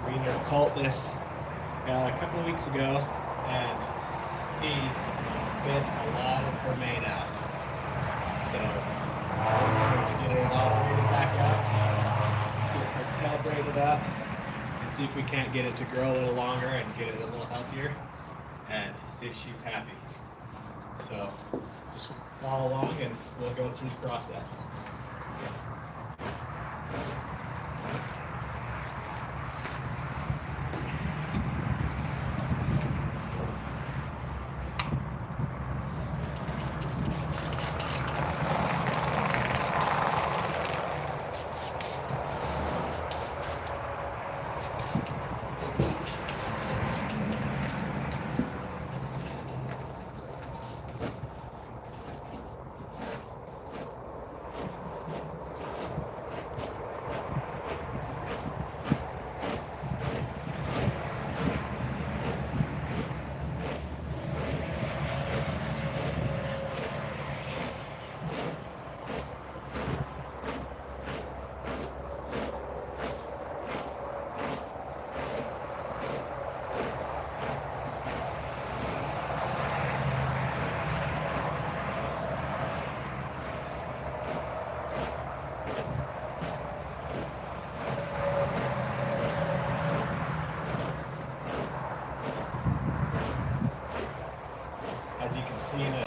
breeder cultist a couple of weeks ago, and he bit a lot of her mane out. So we're going to get her all braided back up, get her tail braided up, and see if we can't get it to grow a little longer and get it a little healthier, and see if she's happy. So just follow along and we'll go through the process. As you can see, the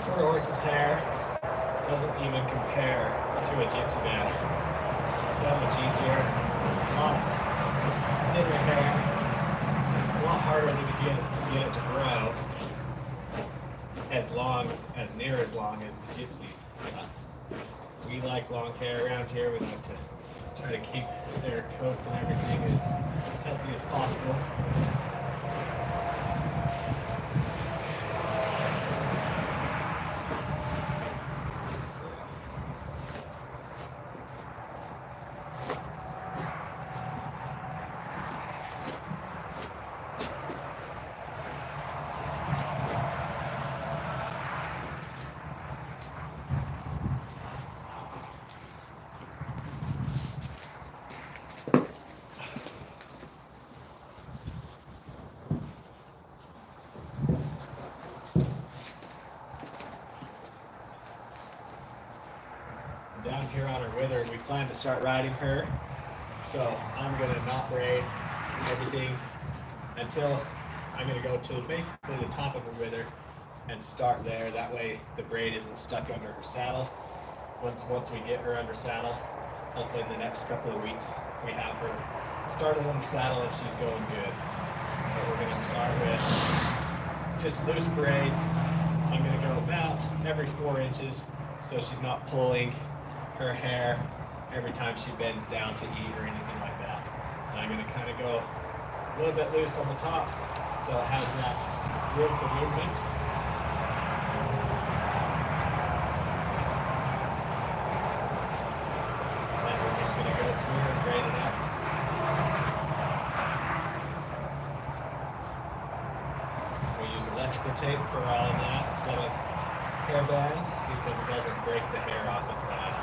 quarter horse's hair doesn't even compare to a gypsy man. It's so much easier, a lot thinner hair. It's a lot harder to get it to grow as near as long as the gypsies. We like long hair around here. We like to try to keep their coats and everything as healthy as possible. Down here on her wither, we plan to start riding her. So I'm going to not braid everything until I'm going to go to basically the top of her wither and start there. That way the braid isn't stuck under her saddle. Once we get her under saddle, hopefully in the next couple of weeks, we have her started on the saddle and she's going good. But we're going to start with just loose braids. I'm going to go about every 4 inches so she's not pulling her hair every time she bends down to eat or anything like that. And I'm going to kind of go a little bit loose on the top so it has that room for movement. And then we're just going to go through and braid it up. We use electrical tape for all of that instead of hair bands because it doesn't break the hair off as bad.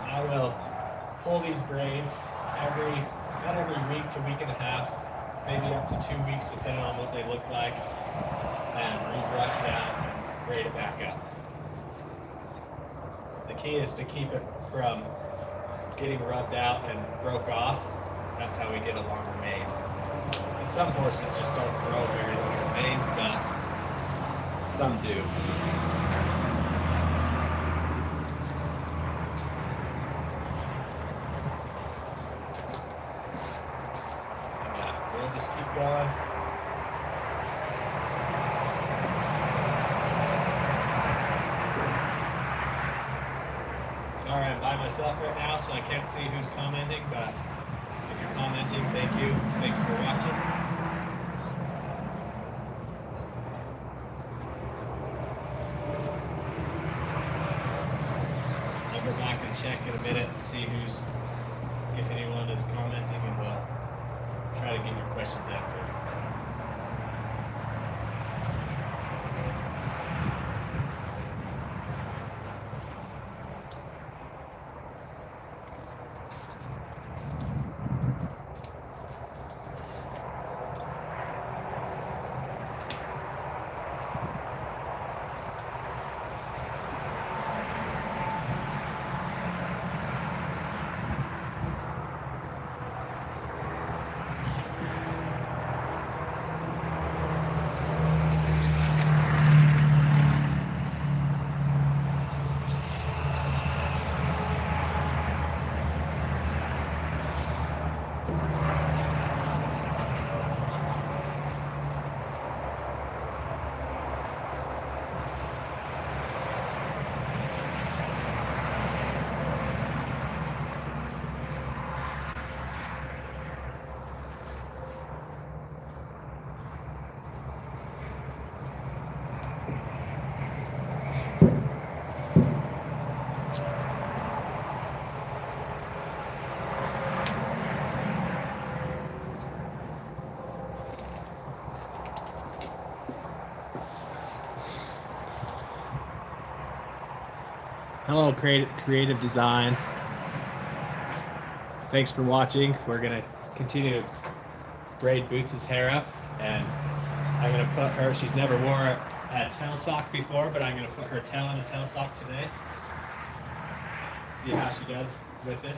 I will pull these braids about every week to week and a half, maybe up to 2 weeks depending on what they look like, and rebrush it out and braid it back up. The key is to keep it from getting rubbed out and broke off. That's how we get a longer mane. And some horses just don't grow very long manes, but some do. We'll just keep going. Sorry, I'm by myself right now, so I can't see who's commenting, but if you're commenting, thank you. Thank you for watching. I'll go back and check in a minute and see if anyone is commenting, and we'll try to get your questions answered. Hello, creative design. Thanks for watching. We're gonna continue to braid Boots' hair up, and I'm gonna put her. She's never wore a tail sock before, but I'm gonna put her tail in a tail sock today. See how she does with it.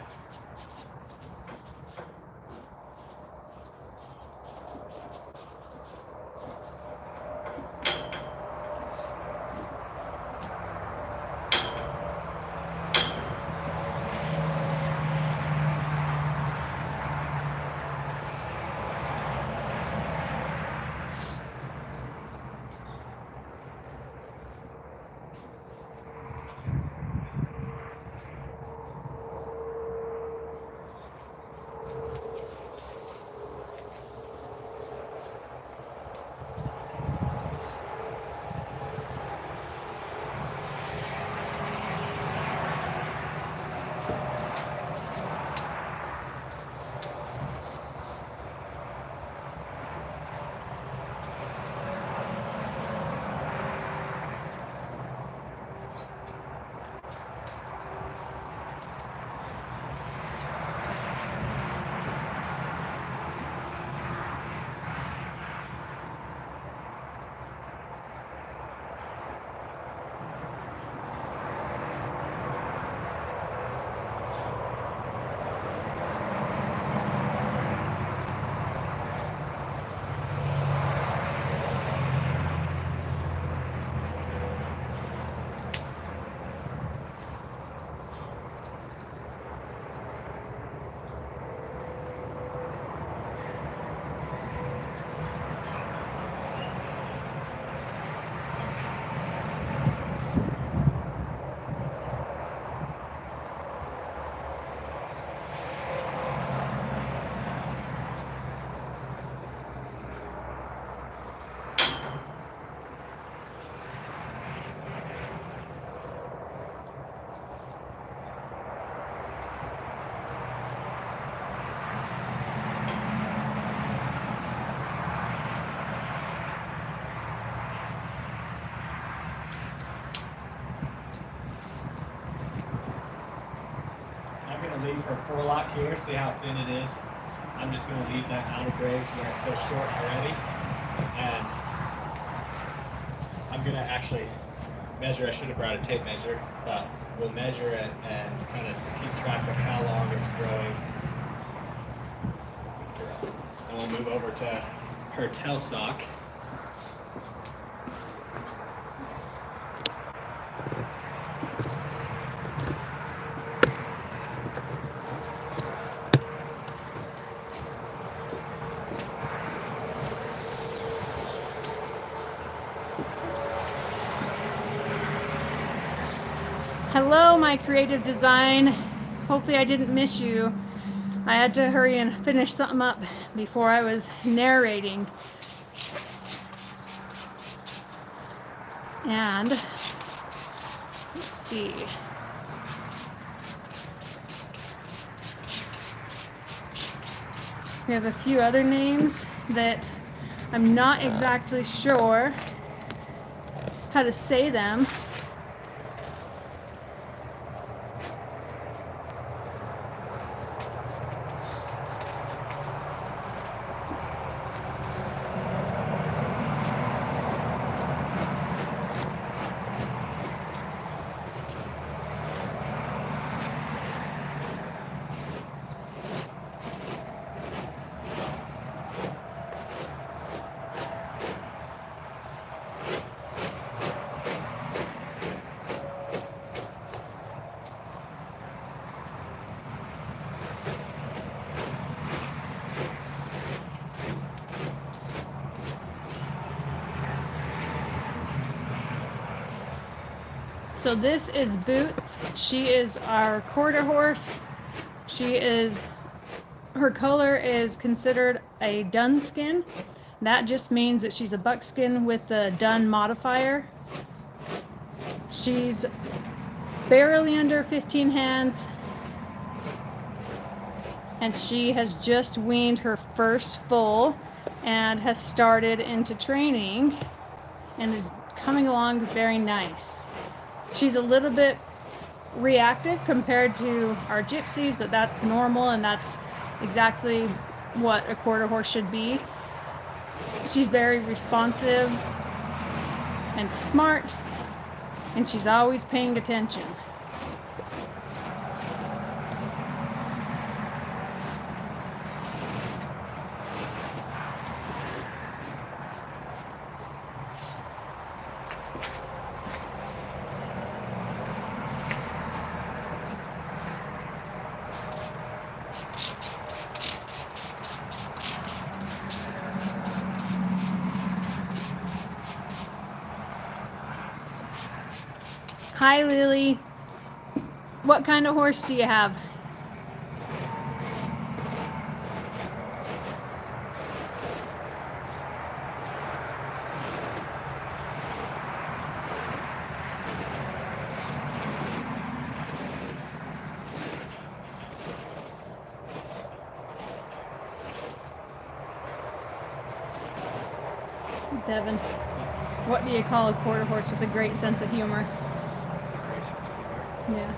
Leave her forelock here, see how thin it is. I'm just going to leave that outer braid where it's so short already. And I'm going to actually measure. I should have brought a tape measure, but we'll measure it and kind of keep track of how long it's growing. And we'll move over to her tail sock. Hello, my creative design. Hopefully I didn't miss you. I had to hurry and finish something up before I was narrating. And let's see. We have a few other names that I'm not exactly sure how to say them. So this is Boots. She is our quarter horse. Her color is considered a dun skin. That just means that she's a buckskin with the dun modifier. She's barely under 15 hands, and she has just weaned her first foal and has started into training and is coming along very nice. She's a little bit reactive compared to our gypsies, but that's normal and that's exactly what a quarter horse should be. She's very responsive and smart, and she's always paying attention. Hi, Lily. What kind of horse do you have? Devin, what do you call a quarter horse with a great sense of humor? Yeah.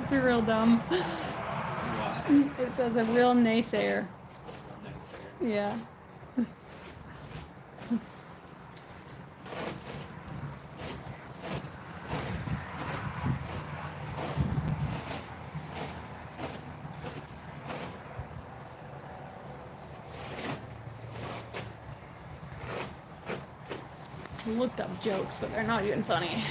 It's a real dumb. It says a real naysayer. Yeah. I looked up jokes, but they're not even funny.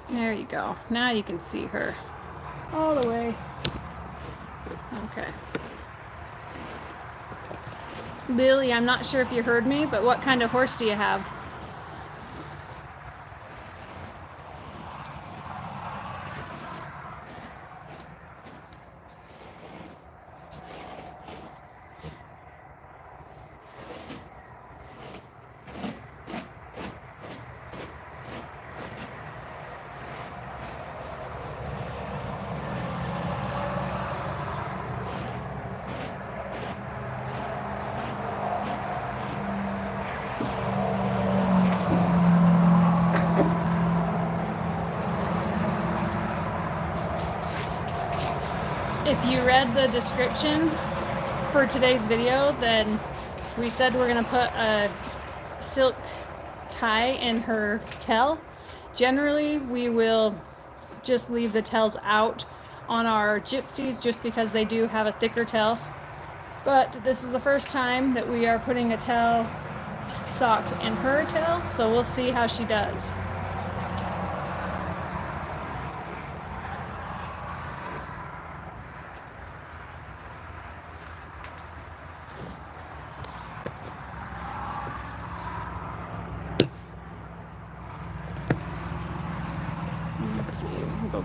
There you go. Now you can see her all the way. Okay. Lily, I'm not sure if you heard me, but what kind of horse do you have? If you read the description for today's video, then we said we're going to put a silk tie in her tail. Generally, we will just leave the tails out on our gypsies just because they do have a thicker tail. But this is the first time that we are putting a tail sock in her tail, so we'll see how she does.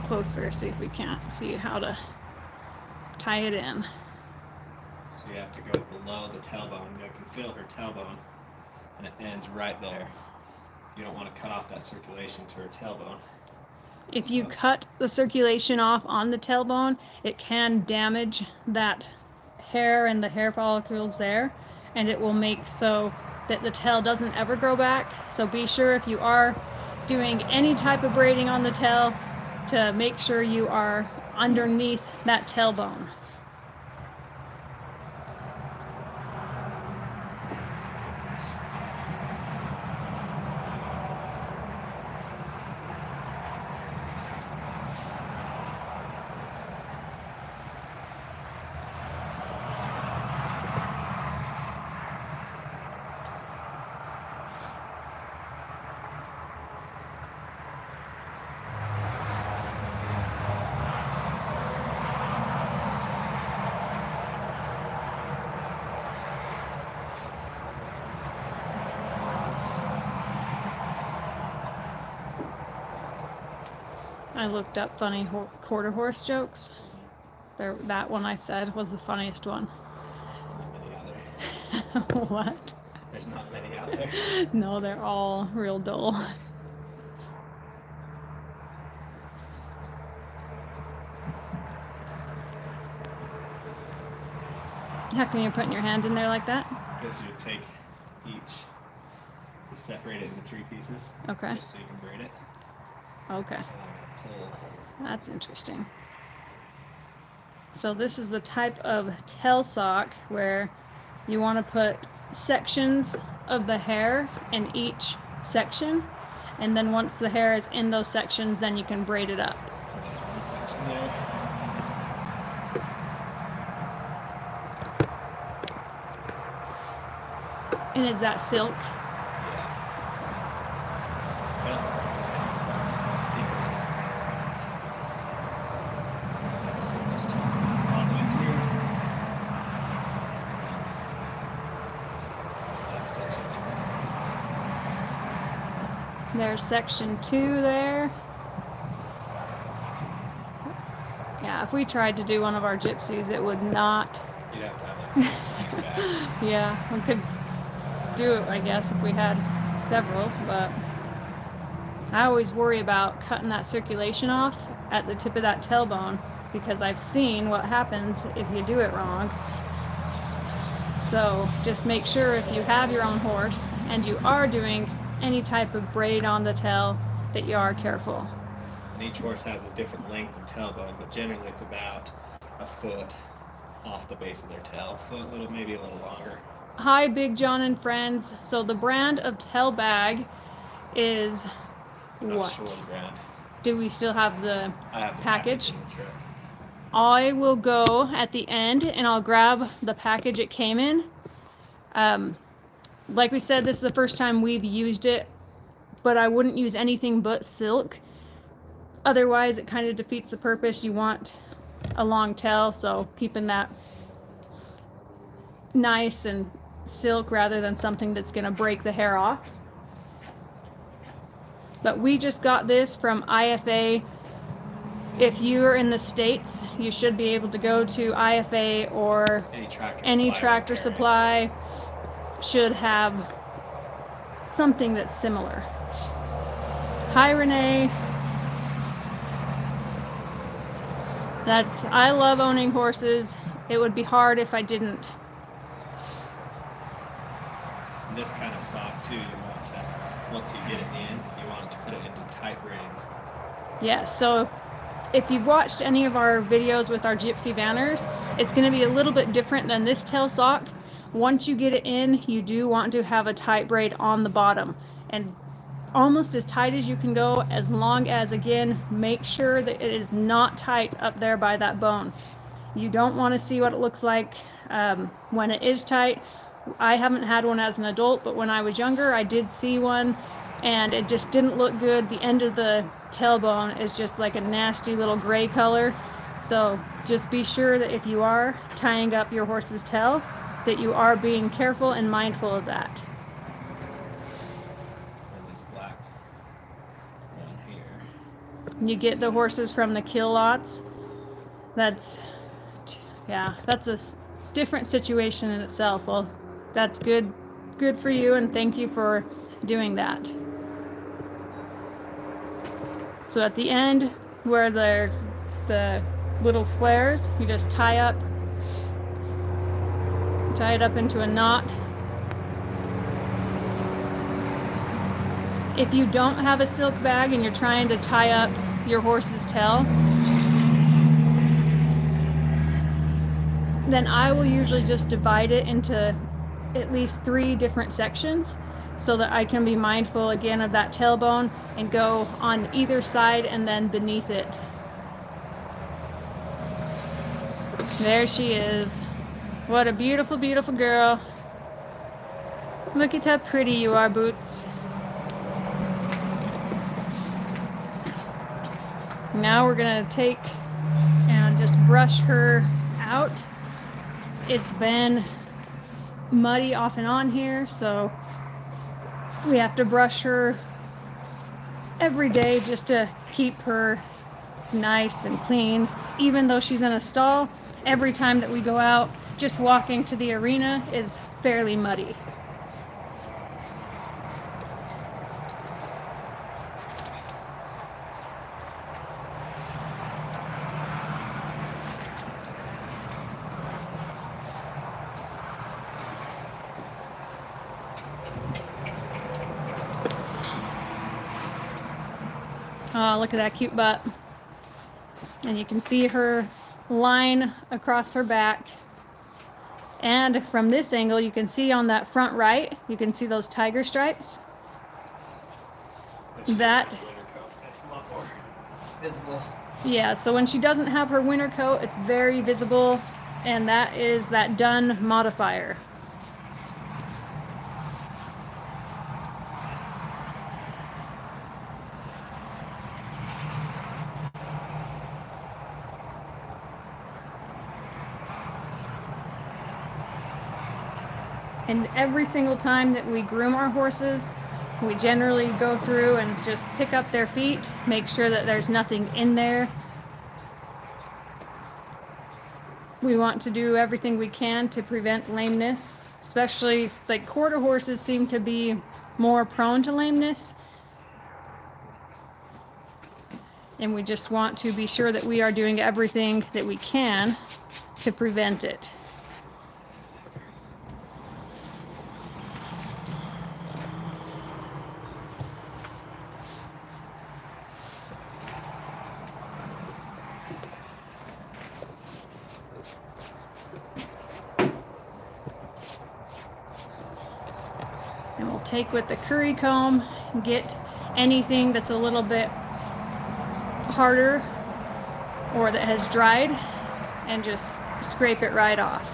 closer, see if we can't see how to tie it in. So you have to go below the tailbone. You can feel her tailbone, and it ends right there. You don't want to cut off that circulation to her tailbone. If you cut the circulation off on the tailbone, it can damage that hair and the hair follicles there, and it will make so that the tail doesn't ever grow back. So be sure, if you are doing any type of braiding on the tail, to make sure you are underneath that tailbone. I looked up funny quarter horse jokes. That one I said was the funniest one. Not many other. What? There's not many out there. No, they're all real dull. How come you're putting your hand in there like that? Because you take each, you separate it into 3 pieces. Okay. Just so you can braid it. Okay. And I'm gonna pull. That's interesting. So this is the type of tail sock where you want to put sections of the hair in each section, and then once the hair is in those sections, then you can braid it up. So there's one section there. And is that silk? Yeah. Feels like silk. I think it is. So just all the way through. That section. There's section 2 there. Yeah, if we tried to do one of our gypsies, it would not. You'd have to have like 6 bags. Yeah, we could do it, I guess, if we had several, but I always worry about cutting that circulation off at the tip of that tailbone, because I've seen what happens if you do it wrong. So just make sure, if you have your own horse and you are doing any type of braid on the tail, that you are careful. And each horse has a different length of tailbone, but generally it's about a foot off the base of their tail. Maybe a little longer. Hi, Big John and friends. So the brand of tail bag is I'm what? not sure the brand. Do we still have the I have the package? in the truck. I will go at the end and I'll grab the package it came in. Like we said, this is the first time we've used it, but I wouldn't use anything but silk. Otherwise, it kind of defeats the purpose. You want a long tail, so keeping that nice and silk rather than something that's going to break the hair off. But we just got this from IFA. If you're in the States, you should be able to go to IFA, or any tractor supply should have something that's similar. Hi, Renee. I love owning horses. It would be hard if I didn't. And this kind of sock too, you want to, once you get it in, you want to put it into tight braids. Yeah, so if you've watched any of our videos with our gypsy banners, it's going to be a little bit different than this tail sock. Once you get it in, you do want to have a tight braid on the bottom, and almost as tight as you can go, as long as, again, make sure that it is not tight up there by that bone. You don't want to see what it looks like when it is tight. I haven't had one as an adult, but when I was younger, I did see one, and it just didn't look good. The end of the tailbone is just like a nasty little gray color. So just be sure that if you are tying up your horse's tail, that you are being careful and mindful of that. And this black one here. you get the horses from the kill lots, that's a different situation in itself. Well, that's good for you, and thank you for doing that. So at the end where there's the little flares, you just tie it up into a knot. If you don't have a silk bag and you're trying to tie up your horse's tail, then I will usually just divide it into at least 3 different sections so that I can be mindful again of that tailbone and go on either side and then beneath it. There she is. What a beautiful, beautiful girl. Look at how pretty you are, Boots. Now we're gonna take and just brush her out. It's been muddy off and on here, so we have to brush her every day just to keep her nice and clean. Even though she's in a stall, every time that we go out, just walking to the arena is fairly muddy. Oh, look at that cute butt. And you can see her line across her back. And from this angle, you can see on that front right, you can see those tiger stripes. That, it's a lot more visible. yeah, so when she doesn't have her winter coat, it's very visible, and that is that dun modifier. And every single time that we groom our horses, we generally go through and just pick up their feet, make sure that there's nothing in there. We want to do everything we can to prevent lameness, especially like quarter horses seem to be more prone to lameness. And we just want to be sure that we are doing everything that we can to prevent it. And we'll take with the curry comb, get anything that's a little bit harder or that has dried, and just scrape it right off.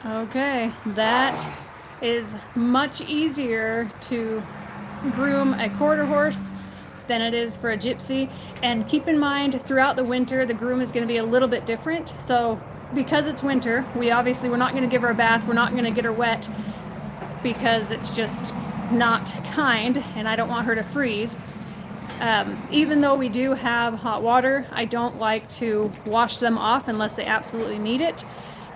Okay, that is much easier to groom a quarter horse than it is for a gypsy. And keep in mind, throughout the winter, the groom is going to be a little bit different. So because it's winter, we're not going to give her a bath. We're not going to get her wet because it's just not kind, and I don't want her to freeze. Even though we do have hot water, I don't like to wash them off unless they absolutely need it.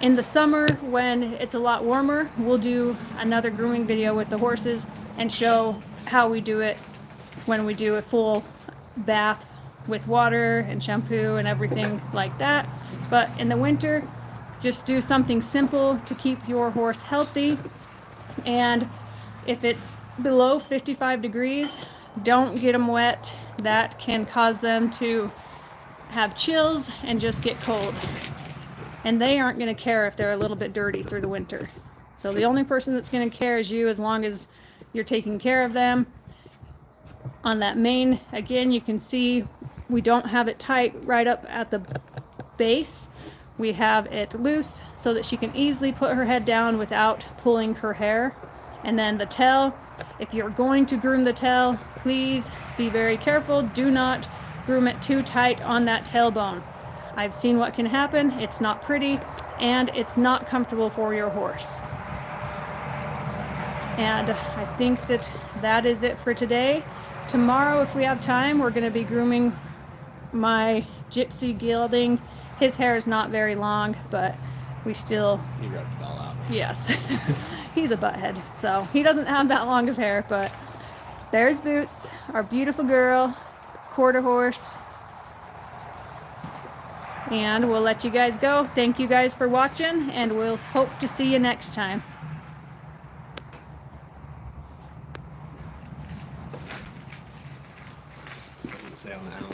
In the summer, when it's a lot warmer, we'll do another grooming video with the horses and show how we do it when we do a full bath with water and shampoo and everything like that. But in the winter, just do something simple to keep your horse healthy. And if it's below 55 degrees, don't get them wet. That can cause them to have chills and just get cold. And they aren't going to care if they're a little bit dirty through the winter. So the only person that's going to care is you, as long as you're taking care of them. On that mane, again, you can see we don't have it tight right up at the base. We have it loose so that she can easily put her head down without pulling her hair. And then the tail, if you're going to groom the tail, please be very careful. Do not groom it too tight on that tailbone. I've seen what can happen. It's not pretty, and it's not comfortable for your horse. And I think that that is it for today. Tomorrow, if we have time, we're going to be grooming my gypsy gelding. His hair is not very long, but we still... He rubbed it all out. Yes. He's a butthead, so he doesn't have that long of hair, but there's Boots, our beautiful girl, quarter horse. And we'll let you guys go. Thank you guys for watching, and we'll hope to see you next time. Say on the analytics.